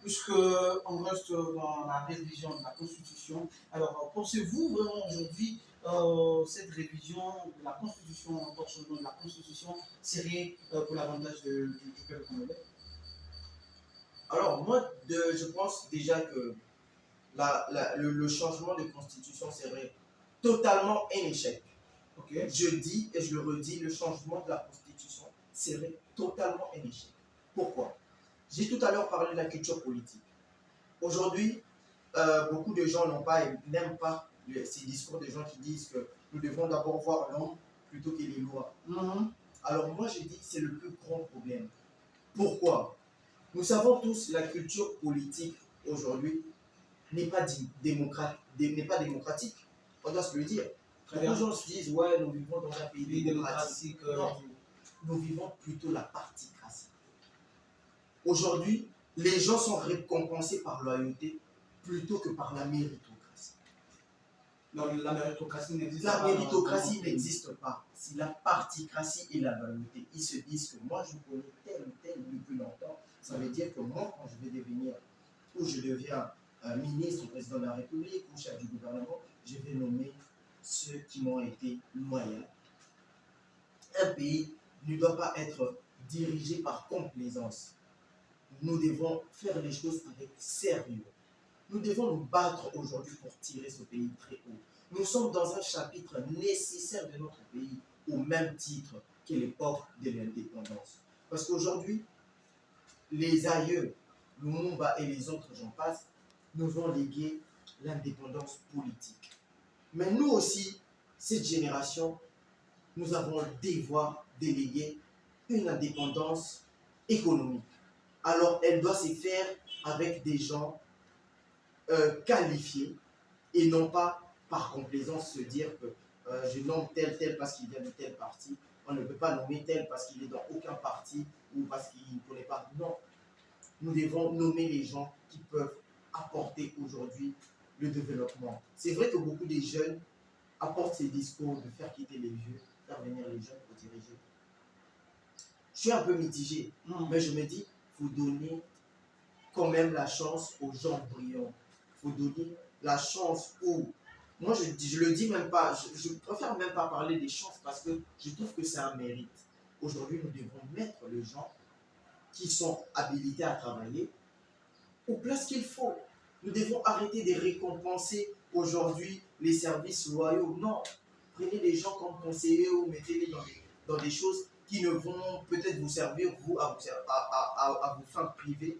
puisqu'on reste dans la révision de la Constitution. Alors, pensez-vous vraiment aujourd'hui cette révision de la Constitution, encore changement de la Constitution, serait pour l'avantage du peuple congolais? Alors, moi, je pense déjà que le changement de constitution serait totalement un échec. Ok. Je dis et je le redis, le changement de la constitution serait totalement un échec. Pourquoi? J'ai tout à l'heure parlé de la culture politique. Aujourd'hui, beaucoup de gens n'aiment pas ces discours de gens qui disent que nous devons d'abord voir l'homme plutôt que les lois. Alors moi, je dis que c'est le plus grand problème. Pourquoi? Nous savons tous la culture politique aujourd'hui n'est pas démocratique. On doit se le dire. Beaucoup de gens se disent, ouais, nous vivons dans un pays démocratique. Non, nous vivons plutôt la particratie. Aujourd'hui, les gens sont récompensés par loyauté plutôt que par la méritocratie. Non, la méritocratie n'existe pas. La méritocratie n'existe pas. C'est la particratie et la loyauté. Ils se disent que moi, je connais tel ou tel depuis longtemps. Ça veut dire que moi, quand je vais devenir, ou je deviens ministre, président de la République ou chef du gouvernement, je vais nommer ceux qui m'ont été loyaux. Un pays ne doit pas être dirigé par complaisance. Nous devons faire les choses avec sérieux. Nous devons nous battre aujourd'hui pour tirer ce pays très haut. Nous sommes dans un chapitre nécessaire de notre pays, au même titre que l'époque de l'indépendance. Parce qu'aujourd'hui, les aïeux, Lumumba et les autres, j'en passe, nous ont légué l'indépendance politique. Mais nous aussi, cette génération, nous avons le devoir de léguer une indépendance économique. Alors, elle doit se faire avec des gens qualifiés et non pas par complaisance se dire que je nomme tel parce qu'il vient de tel parti. On ne peut pas nommer tel parce qu'il est dans aucun parti ou parce qu'il ne connaît pas. Non. Nous devons nommer les gens qui peuvent apporter aujourd'hui le développement. C'est vrai que beaucoup de jeunes apportent ces discours de faire quitter les vieux, faire venir les jeunes pour diriger. Je suis un peu mitigé, mais je me dis, il faut donner quand même la chance aux gens brillants. Il faut donner la chance aux... Moi, je le dis même pas, je préfère même pas parler des chances parce que je trouve que c'est un mérite. Aujourd'hui, nous devons mettre les gens qui sont habilités à travailler aux places qu'il faut. Nous devons arrêter de récompenser aujourd'hui les services loyaux. Non, prenez des gens comme conseillers ou mettez-les dans des choses qui ne vont peut-être vous servir, vous, à vos fins privées,